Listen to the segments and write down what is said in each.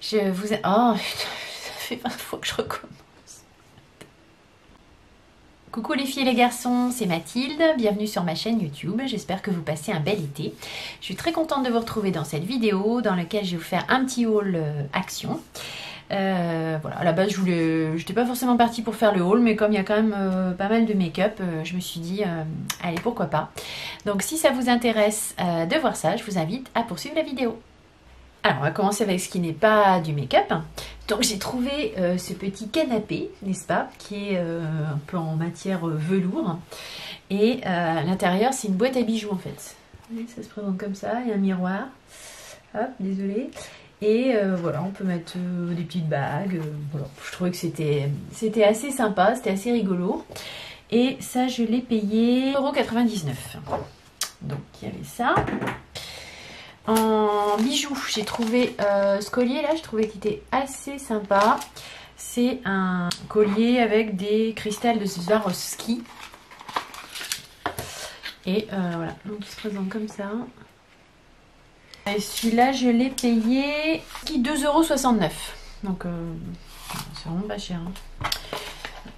Je vous ai... Oh, ça fait 20 fois que je recommence. Coucou les filles et les garçons, c'est Mathilde, bienvenue sur ma chaîne YouTube, j'espère que vous passez un bel été. Je suis très contente de vous retrouver dans cette vidéo dans laquelle je vais vous faire un petit haul action. Voilà, à la base je n'étais pas forcément partie pour faire le haul, mais comme il y a quand même pas mal de make-up, je me suis dit, allez pourquoi pas. Donc si ça vous intéresse de voir ça, je vous invite à poursuivre la vidéo. Alors on va commencer avec ce qui n'est pas du make-up. Donc j'ai trouvé ce petit canapé, n'est-ce pas, qui est un peu en matière velours. Et à l'intérieur c'est une boîte à bijoux en fait. Oui, ça se présente comme ça, il y a un miroir. Hop, désolée. Et voilà, on peut mettre des petites bagues. Voilà. Je trouvais que c'était assez sympa, c'était assez rigolo. Et ça je l'ai payé 1,99 €. Donc il y avait ça. En bijoux, j'ai trouvé ce collier là, je trouvais qu'il était assez sympa. C'est un collier avec des cristals de Swarovski. Et voilà, donc il se présente comme ça. Et celui-là, je l'ai payé 2,69 €. Donc c'est vraiment pas cher. Hein.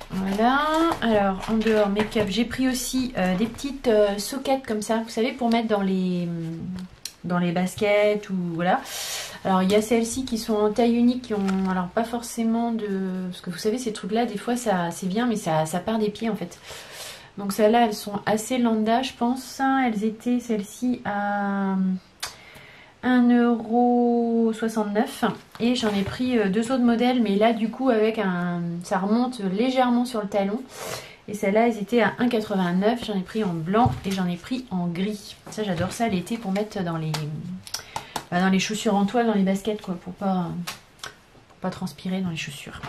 Voilà, alors en dehors make-up, j'ai pris aussi des petites soquettes comme ça, vous savez, pour mettre dans les baskets ou voilà. Alors il y a celles-ci qui sont en taille unique, qui ont alors pas forcément de... Parce que vous savez ces trucs là des fois ça c'est bien mais ça part des pieds en fait. Donc celles-là elles sont assez lambda je pense. Elles étaient celles-ci à 1,69 € et j'en ai pris deux autres modèles mais là du coup avec ça remonte légèrement sur le talon. Et celles-là, elles étaient à 1,89 €. J'en ai pris en blanc et j'en ai pris en gris. Ça, j'adore ça l'été pour mettre dans les chaussures en toile, dans les baskets, quoi, pour pas transpirer dans les chaussures.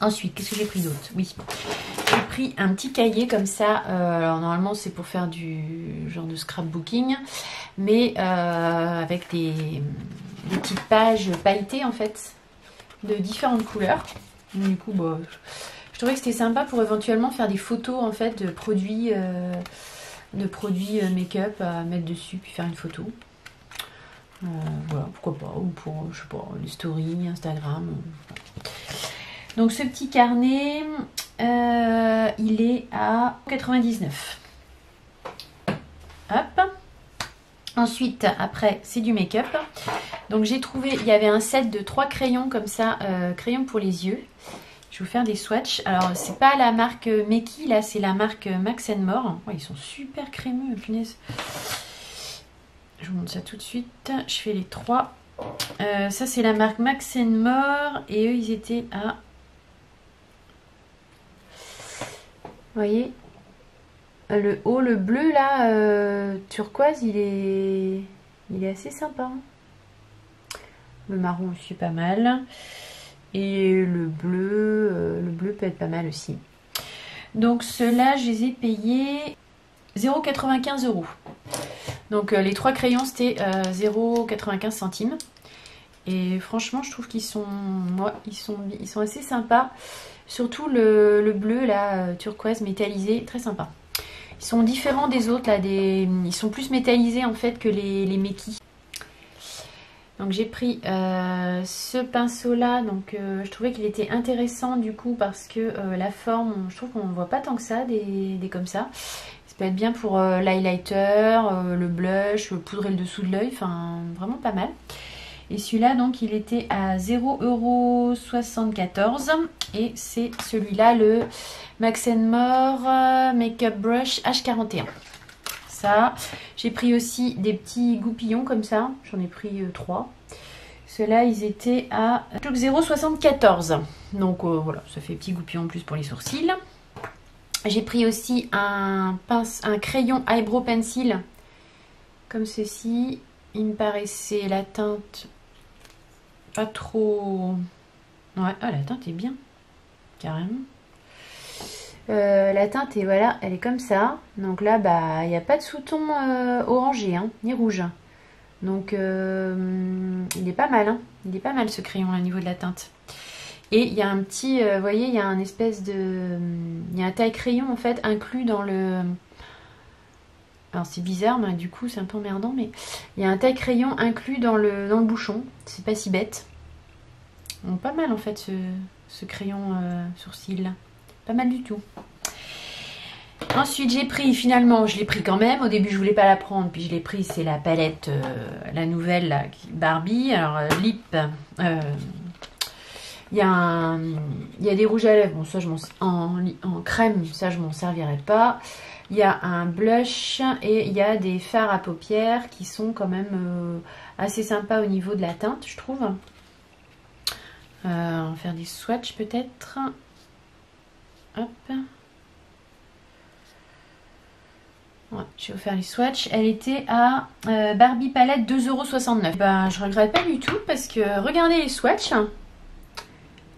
Ensuite, qu'est-ce que j'ai pris d'autre? Oui, j'ai pris un petit cahier comme ça. Alors, normalement, c'est pour faire du genre de scrapbooking, mais avec des petites pages pailletées, en fait, de différentes couleurs. Du coup, bah... Je trouvais que c'était sympa pour éventuellement faire des photos en fait de produits make-up à mettre dessus puis faire une photo. Voilà, pourquoi pas, ou pour, je sais pas, les stories, Instagram. Donc ce petit carnet, il est à 99. Hop. Ensuite, après, c'est du make-up. Donc j'ai trouvé, il y avait un set de 3 crayons comme ça, crayons pour les yeux. Je vais vous faire des swatchs. Alors, c'est pas la marque Meki, là, c'est la marque Max & More. Oh, ils sont super crémeux, punaise. Je vous montre ça tout de suite. Je fais les 3. Ça, c'est la marque Max & More. Et eux, ils étaient à... Vous voyez? Le haut, le bleu, là, turquoise, il est assez sympa. Hein. Le marron aussi, pas mal. Et le bleu peut être pas mal aussi. Donc ceux-là, je les ai payés 0,95 €. Donc les 3 crayons, c'était 0,95 centimes. Et franchement, je trouve qu'ils sont, ils sont assez sympas. Surtout le bleu, là, turquoise métallisé, très sympa. Ils sont différents des autres, là, ils sont plus métallisés en fait que les Meki. Donc j'ai pris ce pinceau là, donc je trouvais qu'il était intéressant du coup parce que la forme, je trouve qu'on ne voit pas tant que ça, des comme ça. Ça peut être bien pour l'highlighter, le blush, poudrer le dessous de l'œil, enfin vraiment pas mal. Et celui-là donc il était à 0,74 € et c'est celui-là le Max & More Makeup Brush H41. Ça. J'ai pris aussi des petits goupillons comme ça, j'en ai pris 3. Ceux-là, ils étaient à 0,74 €. Donc voilà, ça fait petits goupillons en plus pour les sourcils. J'ai pris aussi un crayon eyebrow pencil comme ceci. Il me paraissait la teinte pas trop... Ouais, ah, la teinte est bien, carrément. La teinte, et voilà, elle est comme ça. Donc là, bah, il n'y a pas de sous-ton orangé, hein, ni rouge. Donc, il est pas mal, hein. Il est pas mal ce crayon au niveau de la teinte. Et il y a un petit, vous voyez, il y a un espèce de... Il y a un taille-crayon, en fait, inclus dans le... Alors, c'est bizarre, mais du coup, c'est un peu emmerdant, mais il y a un taille-crayon inclus dans le bouchon. C'est pas si bête. Donc, pas mal en fait ce crayon sourcil. Pas mal du tout. Ensuite, j'ai pris, finalement, je l'ai pris quand même. Au début, je voulais pas la prendre, puis je l'ai pris. C'est la palette, la nouvelle, là, Barbie. Alors, lip, il y a des rouges à lèvres. Bon, ça, en crème, ça, je m'en servirai pas. Il y a un blush et il y a des fards à paupières qui sont quand même assez sympas au niveau de la teinte, je trouve. On va faire des swatchs peut-être. Hop. Ouais, je vais vous faire les swatchs. Elle était à Barbie palette 2,69 €. Ben, je regrette pas du tout parce que regardez les swatchs.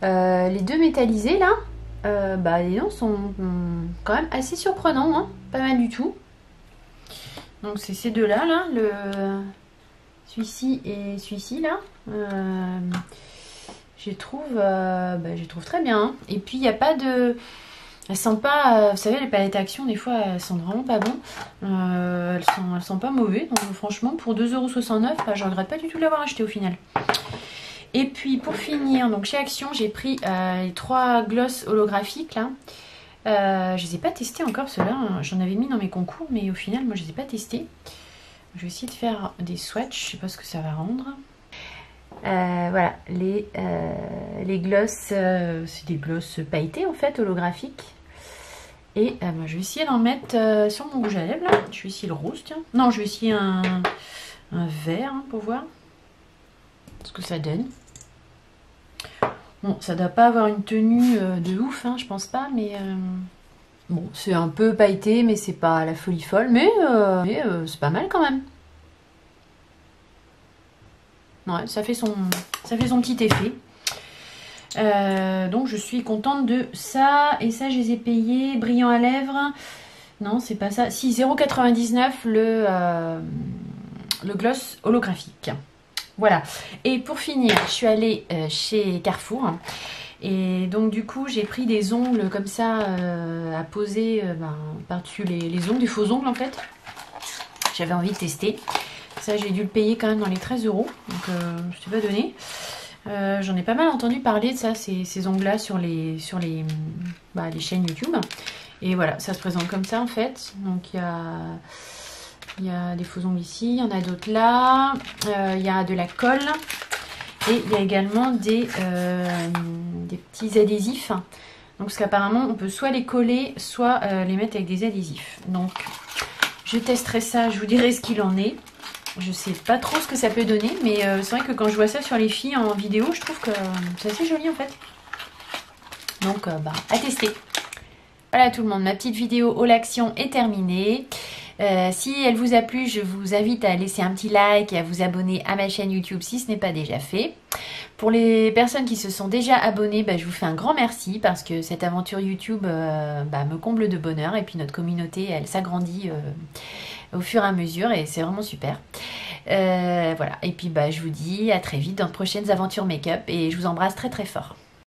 Les deux métallisés là, bah les noms sont quand même assez surprenants, hein, pas mal du tout. Donc c'est ces deux là, celui-ci et celui-ci là. Je trouve très bien. Hein. Et puis il n'y a pas de... Elles sentent pas... vous savez, les palettes Action, des fois, elles sentent vraiment pas bon. Elles sont pas mauvais. Donc franchement, pour 2,69 €, bah, je regrette pas du tout de l'avoir acheté au final. Et puis pour finir, donc chez Action, j'ai pris les 3 gloss holographiques là. Je les ai pas testés encore ceux-là. J'en avais mis dans mes concours, mais au final, moi je les ai pas testés. Je vais essayer de faire des swatchs. Je sais pas ce que ça va rendre. Voilà, les gloss, c'est des gloss pailletés en fait, holographiques. Et moi, je vais essayer d'en mettre sur mon rouge à lèvres là. Je vais essayer le rose, tiens. Non, je vais essayer un vert hein, pour voir ce que ça donne. Bon, ça doit pas avoir une tenue de ouf, hein, je pense pas, mais bon, c'est un peu pailleté, mais c'est pas la folie folle, mais c'est pas mal quand même. Ouais, ça fait son petit effet. Donc je suis contente de ça. Et ça, je les ai payés brillant à lèvres. Non, c'est pas ça. Si, 0,99 € le gloss holographique. Voilà. Et pour finir, je suis allée chez Carrefour. Et donc du coup, j'ai pris des ongles comme ça à poser par-dessus les ongles, des faux ongles en fait. J'avais envie de tester. Ça, j'ai dû le payer quand même dans les 13 €. Donc je t'ai pas donné. J'en ai pas mal entendu parler de ça, ces ongles-là sur les chaînes YouTube. Et voilà, ça se présente comme ça en fait. Donc il y a des faux ongles ici, il y en a d'autres là. Il y a de la colle. Et il y a également des petits adhésifs. Donc parce qu'apparemment on peut soit les coller, soit les mettre avec des adhésifs. Donc je testerai ça, je vous dirai ce qu'il en est. Je sais pas trop ce que ça peut donner, mais c'est vrai que quand je vois ça sur les filles en vidéo, je trouve que c'est assez joli en fait. Donc à tester. Voilà tout le monde, ma petite vidéo haul action est terminée. Si elle vous a plu, je vous invite à laisser un petit like et à vous abonner à ma chaîne YouTube si ce n'est pas déjà fait. Pour les personnes qui se sont déjà abonnées, je vous fais un grand merci parce que cette aventure YouTube me comble de bonheur et puis notre communauté, elle s'agrandit au fur et à mesure et c'est vraiment super. Voilà, et puis je vous dis à très vite dans de prochaines aventures make-up et je vous embrasse très très fort.